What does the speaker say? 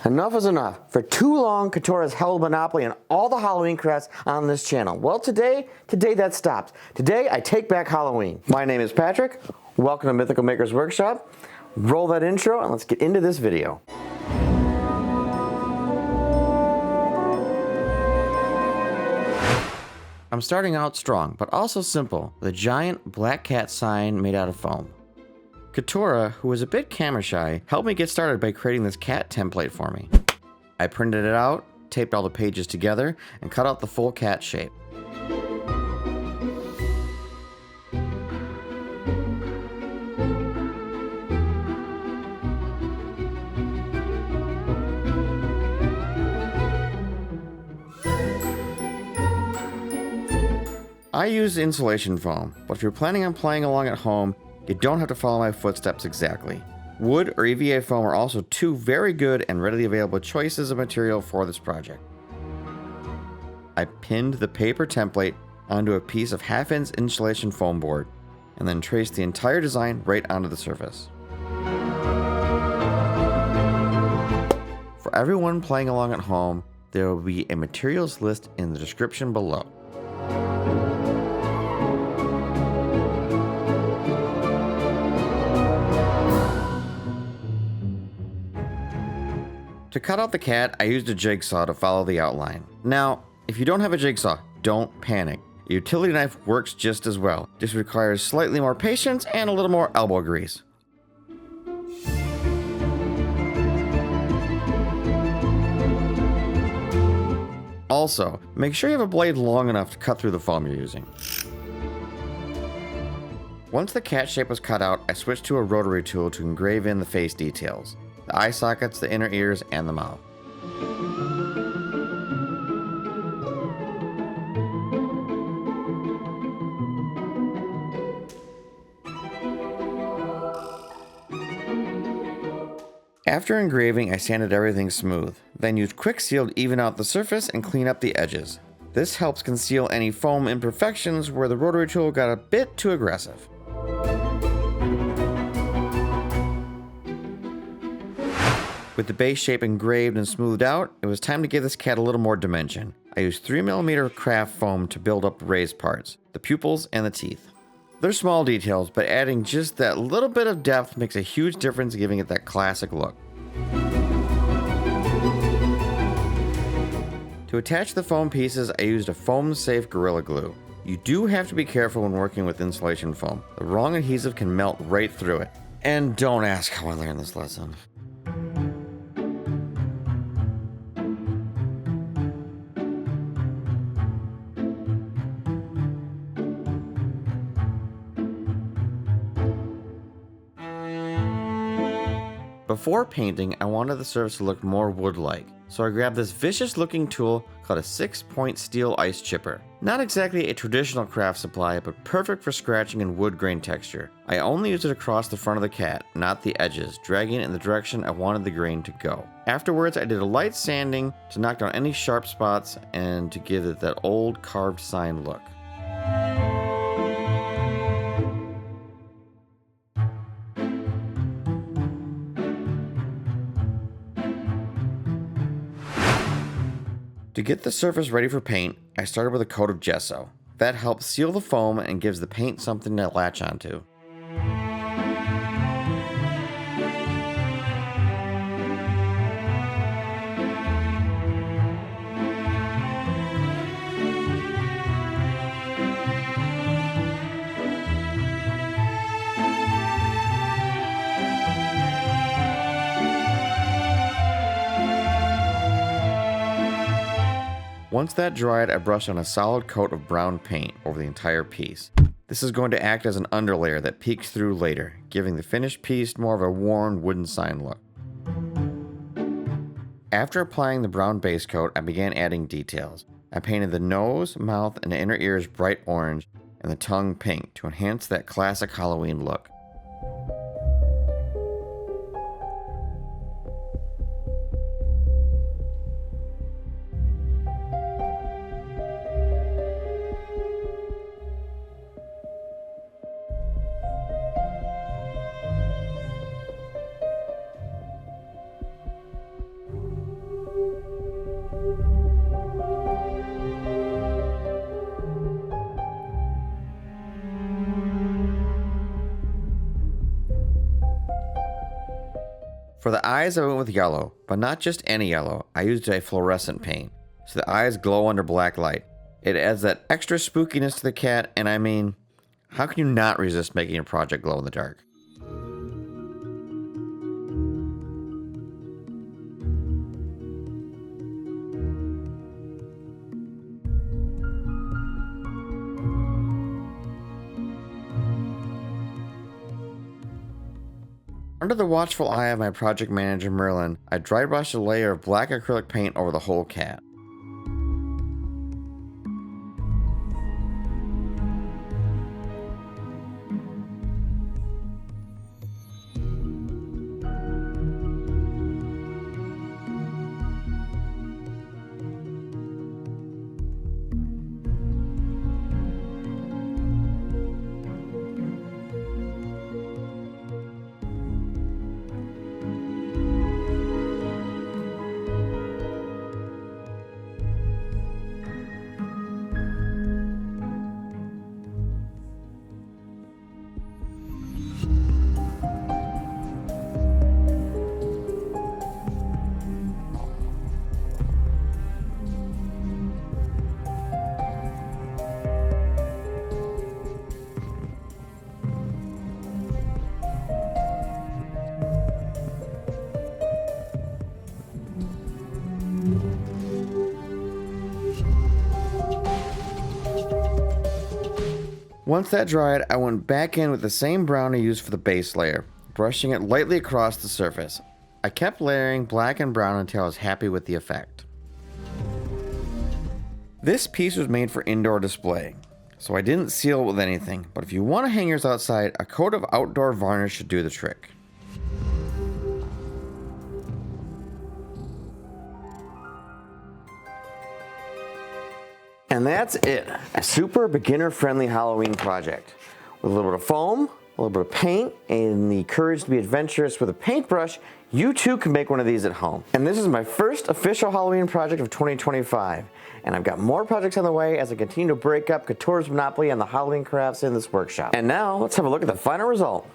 Enough is enough. For too long, Couture has held monopoly on all the Halloween crafts on this channel. Well, today that stops. Today, I take back Halloween. My name is Patrick. Welcome to Mythical Maker's Workshop. Roll that intro and let's get into this video. I'm starting out strong, but also simple, with a giant black cat sign made out of foam. Couture, who was a bit camera shy, helped me get started by creating this cat template for me. I printed it out, taped all the pages together, and cut out the full cat shape. I use insulation foam, but if you're planning on playing along at home, you don't have to follow my footsteps exactly. Wood or EVA foam are also two very good and readily available choices of material for this project. I pinned the paper template onto a piece of 1/2" insulation foam board, and then traced the entire design right onto the surface. For everyone playing along at home, there will be a materials list in the description below. To cut out the cat, I used a jigsaw to follow the outline. Now, if you don't have a jigsaw, don't panic. A utility knife works just as well. Just requires slightly more patience and a little more elbow grease. Also, make sure you have a blade long enough to cut through the foam you're using. Once the cat shape was cut out, I switched to a rotary tool to engrave in the face details. The eye sockets, the inner ears, and the mouth. After engraving, I sanded everything smooth, then used Kwik Seal to even out the surface and clean up the edges. This helps conceal any foam imperfections where the rotary tool got a bit too aggressive. With the base shape engraved and smoothed out, it was time to give this cat a little more dimension. I used 3mm craft foam to build up the raised parts, the pupils and the teeth. They're small details, but adding just that little bit of depth makes a huge difference, giving it that classic look. To attach the foam pieces, I used a foam-safe Gorilla Glue. You do have to be careful when working with insulation foam. The wrong adhesive can melt right through it. And don't ask how I learned this lesson. Before painting, I wanted the surface to look more wood-like, so I grabbed this vicious-looking tool called a 6-point steel ice chipper. Not exactly a traditional craft supply, but perfect for scratching and wood grain texture. I only used it across the front of the cat, not the edges, dragging it in the direction I wanted the grain to go. Afterwards, I did a light sanding to knock down any sharp spots and to give it that old carved sign look. To get the surface ready for paint, I started with a coat of gesso. That helps seal the foam and gives the paint something to latch onto. Once that dried, I brushed on a solid coat of brown paint over the entire piece. This is going to act as an underlayer that peeks through later, giving the finished piece more of a worn wooden sign look. After applying the brown base coat, I began adding details. I painted the nose, mouth, and inner ears bright orange, and the tongue pink to enhance that classic Halloween look. For the eyes, I went with yellow, but not just any yellow. I used a fluorescent paint, so the eyes glow under black light. It adds that extra spookiness to the cat, and I mean, how can you not resist making your project glow in the dark? Under the watchful eye of my project manager Merlin, I dry brushed a layer of black acrylic paint over the whole cat. Once that dried, I went back in with the same brown I used for the base layer, brushing it lightly across the surface. I kept layering black and brown until I was happy with the effect. This piece was made for indoor display, so I didn't seal it with anything, but if you want to hang yours outside, a coat of outdoor varnish should do the trick. And that's it. A super beginner-friendly Halloween project. With a little bit of foam, a little bit of paint, and the courage to be adventurous with a paintbrush, you too can make one of these at home. And this is my first official Halloween project of 2025. And I've got more projects on the way as I continue to break up Couture's monopoly on the Halloween crafts in this workshop. And now, let's have a look at the final result.